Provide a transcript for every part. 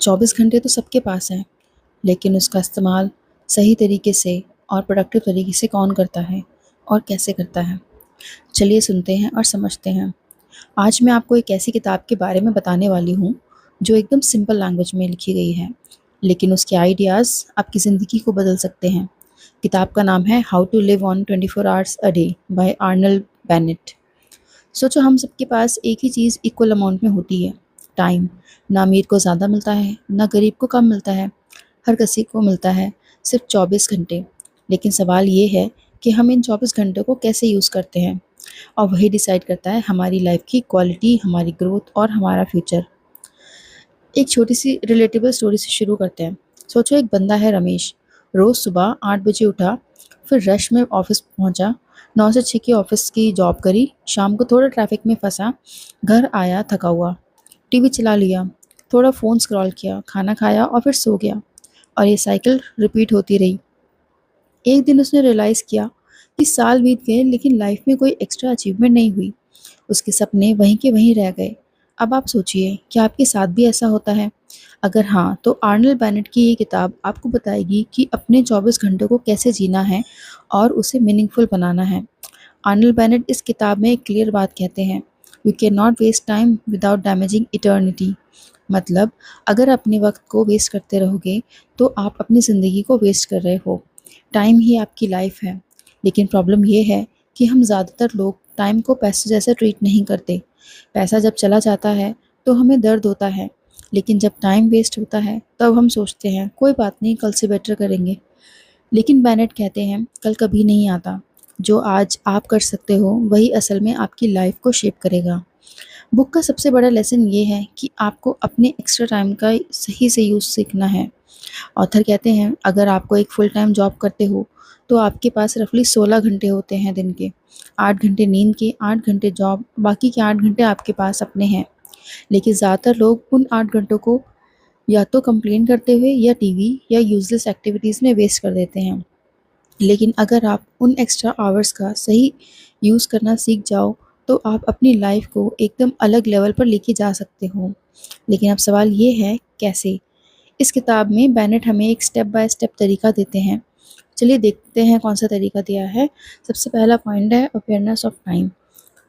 24 घंटे तो सबके पास हैं, लेकिन उसका इस्तेमाल सही तरीके से और प्रोडक्टिव तरीके से कौन करता है और कैसे करता है? चलिए सुनते हैं और समझते हैं। आज मैं आपको एक ऐसी किताब के बारे में बताने वाली हूँ, जो एकदम सिंपल लैंग्वेज में लिखी गई है, लेकिन उसके आइडियाज़ आपकी ज़िंदगी को बदल सकते हैं। किताब का नाम है how to live on 24 hours a day by Arnold Bennett. सोचो, हम सबके पास एक ही चीज़ इक्वल अमाउंट में होती है, टाइम। ना अमीर को ज़्यादा मिलता है, ना गरीब को कम मिलता है। हर किसी को मिलता है सिर्फ 24 घंटे। लेकिन सवाल ये है कि हम इन 24 घंटों को कैसे यूज़ करते हैं, और वही डिसाइड करता है हमारी लाइफ की क्वालिटी, हमारी ग्रोथ और हमारा फ्यूचर। एक छोटी सी रिलेटेबल स्टोरी से शुरू करते हैं। सोचो, एक बंदा है रमेश। रोज़ सुबह 8 बजे उठा, फिर रश में ऑफिस पहुंचा, 9 से 6 की ऑफिस की जॉब करी, शाम को थोड़ा ट्रैफिक में फंसा, घर आया थका हुआ, टीवी चला लिया, थोड़ा फ़ोन स्क्रॉल किया, खाना खाया और फिर सो गया। और ये साइकिल रिपीट होती रही। एक दिन उसने रियलाइज़ किया कि साल बीत गए, लेकिन लाइफ में कोई एक्स्ट्रा अचीवमेंट नहीं हुई। उसके सपने वहीं के वहीं रह गए। अब आप सोचिए, क्या आपके साथ भी ऐसा होता है? अगर हाँ, तो आर्नल्ड बेनेट की ये किताब आपको बताएगी कि अपने 24 घंटों को कैसे जीना है और उसे मीनिंगफुल बनाना है। आर्नल्ड बेनेट इस किताब में एक क्लियर बात कहते हैं, you can not waste time without damaging eternity. मतलब, अगर अपने वक्त को वेस्ट करते रहोगे, तो आप अपनी ज़िंदगी को वेस्ट कर रहे हो। टाइम ही आपकी लाइफ है। लेकिन प्रॉब्लम ये है कि हम ज़्यादातर लोग टाइम को पैसे जैसे ट्रीट नहीं करते। पैसा जब चला जाता है तो हमें दर्द होता है, लेकिन जब टाइम वेस्ट होता है तब हम सोचते हैं कोई बात नहीं, कल से बेटर करेंगे। लेकिन बेनेट कहते हैं कल कभी नहीं आता। जो आज आप कर सकते हो वही असल में आपकी लाइफ को शेप करेगा। बुक का सबसे बड़ा लेसन ये है कि आपको अपने एक्स्ट्रा टाइम का सही से यूज़ सीखना है। ऑथर कहते हैं अगर आपको एक फुल टाइम जॉब करते हो, तो आपके पास रफली 16 घंटे होते हैं दिन के। 8 घंटे नींद के, 8 घंटे जॉब, बाकी के 8 घंटे आपके पास अपने हैं। लेकिन ज़्यादातर लोग उन 8 घंटों को या तो कंप्लेन करते हुए या टीवी या यूजलेस एक्टिविटीज़ में वेस्ट कर देते हैं। लेकिन अगर आप उन एक्स्ट्रा आवर्स का सही यूज़ करना सीख जाओ, तो आप अपनी लाइफ को एकदम अलग लेवल पर लेके जा सकते हो। लेकिन अब सवाल ये है, कैसे? इस किताब में बेनेट हमें एक स्टेप बाय स्टेप तरीका देते हैं। चलिए देखते हैं कौन सा तरीका दिया है। सबसे पहला पॉइंट है अवेयरनेस ऑफ टाइम।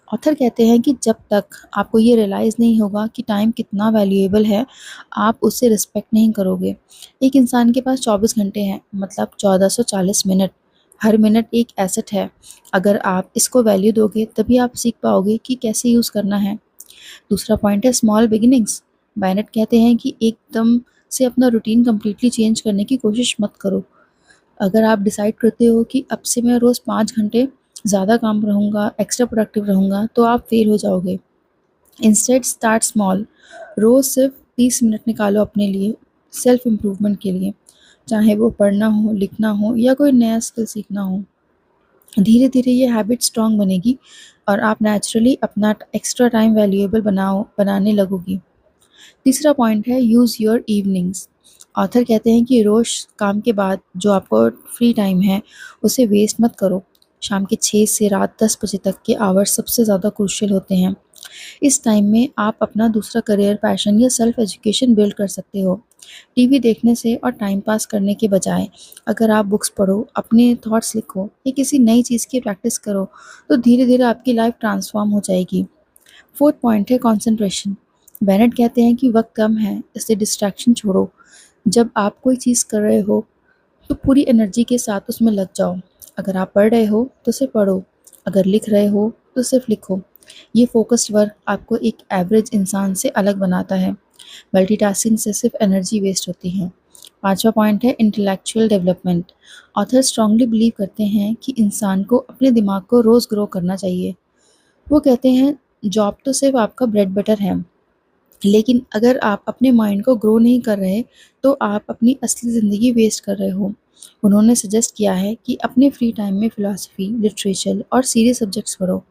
ऑथर कहते हैं कि जब तक आपको ये रियलाइज़ नहीं होगा कि टाइम कितना वैल्यूएबल है, आप उससे रिस्पेक्ट नहीं करोगे। एक इंसान के पास 24 घंटे हैं, मतलब 1440 मिनट। हर मिनट एक एसेट है। अगर आप इसको वैल्यू दोगे, तभी आप सीख पाओगे कि कैसे यूज़ करना है। दूसरा पॉइंट है स्मॉल बिगिनिंग्स। बैनेट कहते हैं कि एकदम से अपना रूटीन कम्प्लीटली चेंज करने की कोशिश मत करो। अगर आप डिसाइड करते हो कि अब से मैं रोज़ 5 घंटे ज़्यादा काम रहूँगा, एक्स्ट्रा प्रोडक्टिव रहूँगा, तो आप फेल हो जाओगे। Instead start small. रोज़ सिर्फ 30 मिनट निकालो अपने लिए, सेल्फ इम्प्रूवमेंट के लिए। चाहे वो पढ़ना हो, लिखना हो या कोई नया स्किल सीखना हो। धीरे धीरे ये हैबिट स्ट्रांग बनेगी और आप नेचुरली अपना एक्स्ट्रा टाइम वैल्यूएबल बनाने लगोगी। तीसरा पॉइंट है यूज़ योर इवनिंग्स। ऑथर कहते हैं कि रोज़ काम के बाद जो आपको फ्री टाइम है, उसे वेस्ट मत करो। शाम के 6 से रात 10 बजे तक के आवर्स सबसे ज़्यादा क्रूशियल होते हैं। इस टाइम में आप अपना दूसरा करियर, पैशन या सेल्फ एजुकेशन बिल्ड कर सकते हो। टीवी देखने से और टाइम पास करने के बजाय अगर आप बुक्स पढ़ो, अपने थॉट्स लिखो या किसी नई चीज़ की प्रैक्टिस करो, तो धीरे धीरे आपकी लाइफ ट्रांसफॉर्म हो जाएगी। फोर्थ पॉइंट है कंसंट्रेशन। बेनेट कहते हैं कि वक्त कम है, इसलिए डिस्ट्रैक्शन छोड़ो। जब आप कोई चीज़ कर रहे हो, तो पूरी एनर्जी के साथ उसमें लग जाओ। अगर आप पढ़ रहे हो तो सिर्फ पढ़ो, अगर लिख रहे हो तो सिर्फ लिखो। ये फोकस्ड वर्क आपको एक एवरेज इंसान से अलग बनाता है। मल्टीटास्किंग से सिर्फ एनर्जी वेस्ट होती है। पांचवा पॉइंट है intellectual development. Author strongly believe करते हैं कि इंसान को अपने दिमाग को रोज़ ग्रो करना चाहिए। वो कहते हैं जॉब तो सिर्फ आपका ब्रेड बटर है, लेकिन अगर आप अपने माइंड को ग्रो नहीं कर रहे, तो आप अपनी असली ज़िंदगी वेस्ट कर रहे हो। उन्होंने सजेस्ट किया है कि अपने फ्री टाइम में फ़िलासफ़ी, लिटरेचर और सीरियस सब्जेक्ट्स पढ़ो।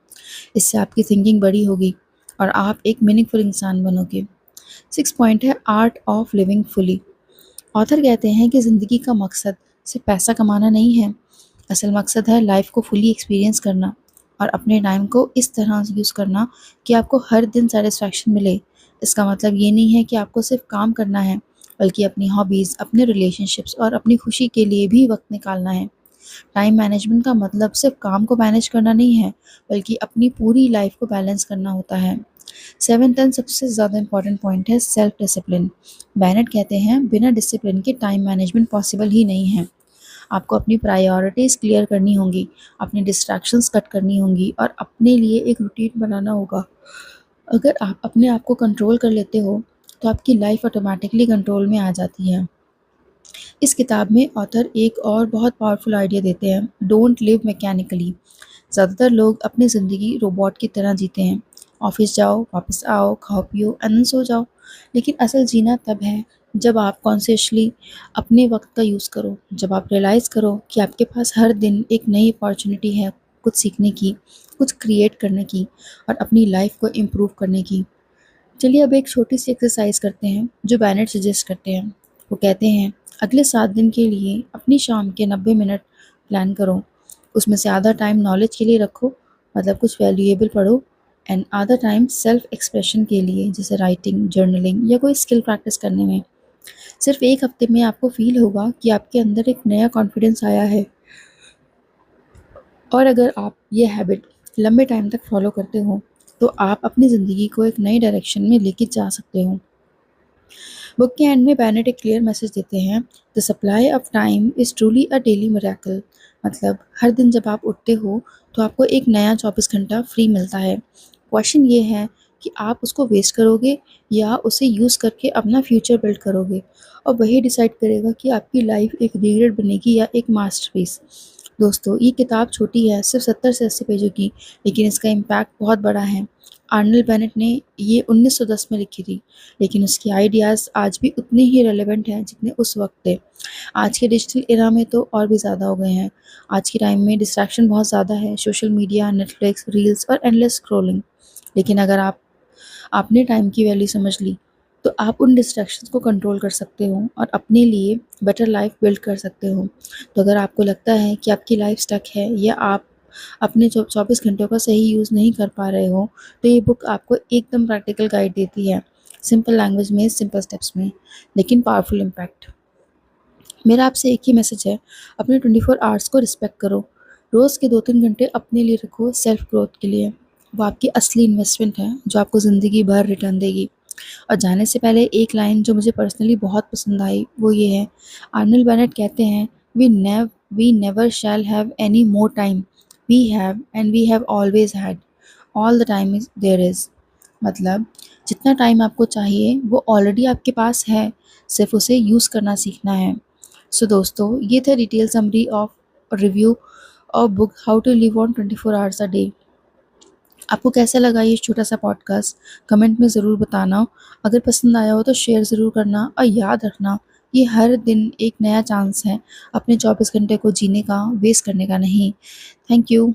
इससे आपकी थिंकिंग बड़ी होगी और आप एक मीनिंगफुल इंसान बनोगे। सिक्स पॉइंट है art of living fully. Author कहते हैं कि ज़िंदगी का मकसद सिर्फ पैसा कमाना नहीं है। असल मकसद है लाइफ को फुली एक्सपीरियंस करना और अपने टाइम को इस तरह से यूज़ करना कि आपको हर दिन सेटिस्फैक्शन मिले। इसका मतलब ये नहीं है कि आपको सिर्फ काम करना है, बल्कि अपनी हॉबीज़, अपने रिलेशनशिप्स और अपनी खुशी के लिए भी वक्त निकालना है। टाइम मैनेजमेंट का मतलब सिर्फ काम को मैनेज करना नहीं है, बल्कि अपनी पूरी लाइफ को बैलेंस करना होता है। 7th एंड सबसे ज़्यादा इम्पॉर्टेंट पॉइंट है सेल्फ डिसिप्लिन। बेनेट कहते हैं बिना डिसिप्लिन के टाइम मैनेजमेंट पॉसिबल ही नहीं है। आपको अपनी प्रायोरिटीज़ क्लियर करनी होंगी, अपनी डिस्ट्रैक्शंस कट करनी होंगी और अपने लिए एक रूटीन बनाना होगा। अगर आप अपने आप को कंट्रोल कर लेते हो, तो आपकी लाइफ ऑटोमेटिकली कंट्रोल में आ जाती है। इस किताब में ऑथर एक और बहुत पावरफुल आइडिया देते हैं, डोंट लिव मैकेनिकली। ज़्यादातर लोग अपनी ज़िंदगी रोबोट की तरह जीते हैं। ऑफिस जाओ, वापस आओ, खाओ पियो एंड देन सो जाओ। लेकिन असल जीना तब है जब आप कॉन्शियसली अपने वक्त का यूज़ करो, जब आप रियलाइज़ करो कि आपके पास हर दिन एक नई अपॉर्चुनिटी है कुछ सीखने की, कुछ क्रिएट करने की और अपनी लाइफ को इम्प्रूव करने की। चलिए अब एक छोटी सी एक्सरसाइज करते हैं जो बैनेट सजेस्ट करते हैं। वो कहते हैं अगले 7 दिन के लिए अपनी शाम के 90 मिनट प्लान करो। उसमें से आधा टाइम नॉलेज के लिए रखो, मतलब कुछ वैल्यूएबल पढ़ो, एंड आधा टाइम सेल्फ एक्सप्रेशन के लिए, जैसे राइटिंग, जर्नलिंग या कोई स्किल प्रैक्टिस करने में। सिर्फ एक हफ्ते में आपको फील होगा कि आपके अंदर एक नया कॉन्फिडेंस आया है। और अगर आप ये हैबिट लंबे टाइम तक फॉलो करते हो, तो आप अपनी ज़िंदगी को एक नई डायरेक्शन में लेके जा सकते हो। बुक के एंड में बैनेट एक क्लियर मैसेज देते हैं, the supply of time is truly a daily miracle. मतलब हर दिन जब आप उठते हो तो आपको एक नया 24 घंटा फ्री मिलता है। क्वेश्चन ये है कि आप उसको वेस्ट करोगे या उसे यूज़ करके अपना फ्यूचर बिल्ड करोगे, और वही डिसाइड करेगा कि आपकी लाइफ एक रिग्रेट बनेगी या एक मास्टरपीस। दोस्तों, ये किताब छोटी है, सिर्फ 70 से 80 पेजों की, लेकिन इसका इम्पैक्ट बहुत बड़ा है। आर्नल्ड बेनेट ने ये 1910 में लिखी थी, लेकिन उसके आइडियाज़ आज भी उतने ही रेलेवेंट हैं जितने उस वक्त थे। आज के डिजिटल एरा में तो और भी ज़्यादा हो गए हैं। आज के टाइम में डिस्ट्रैक्शन बहुत ज़्यादा है, सोशल मीडिया, नेटफ्लिक्स, रील्स और एंडलेस स्क्रॉलिंग। लेकिन अगर आपने टाइम की वैल्यू समझ ली, तो आप उन डिस्ट्रैक्शंस को कंट्रोल कर सकते हो और अपने लिए बेटर लाइफ बिल्ड कर सकते हो। तो अगर आपको लगता है कि आपकी लाइफ स्टक है या आप अपने 24 घंटों का सही यूज़ नहीं कर पा रहे हो, तो ये बुक आपको एकदम प्रैक्टिकल गाइड देती है, सिंपल लैंग्वेज में, सिंपल स्टेप्स में, लेकिन पावरफुल इम्पैक्ट। मेरा आपसे एक ही मैसेज है, अपने 24 आवर्स को रिस्पेक्ट करो। रोज़ के 2-3 घंटे अपने लिए रखो, सेल्फ ग्रोथ के लिए। वो आपकी असली इन्वेस्टमेंट है जो आपको ज़िंदगी भर रिटर्न देगी। और जाने से पहले एक लाइन जो मुझे पर्सनली बहुत पसंद आई वो ये है, आर्नल्ड बेनेट कहते हैं, we never shall have any more time, we have and we have always had, all the time is there is. मतलब जितना टाइम आपको चाहिए वो ऑलरेडी आपके पास है, सिर्फ उसे यूज़ करना सीखना है। सो दोस्तों, ये था detail summary of review of book how to live on 24 hours a day. आपको कैसा लगा ये छोटा सा पॉडकास्ट, कमेंट में ज़रूर बताना। अगर पसंद आया हो तो शेयर ज़रूर करना, और याद रखना, ये हर दिन एक नया चांस है अपने 24 घंटे को जीने का, वेस्ट करने का नहीं। Thank you.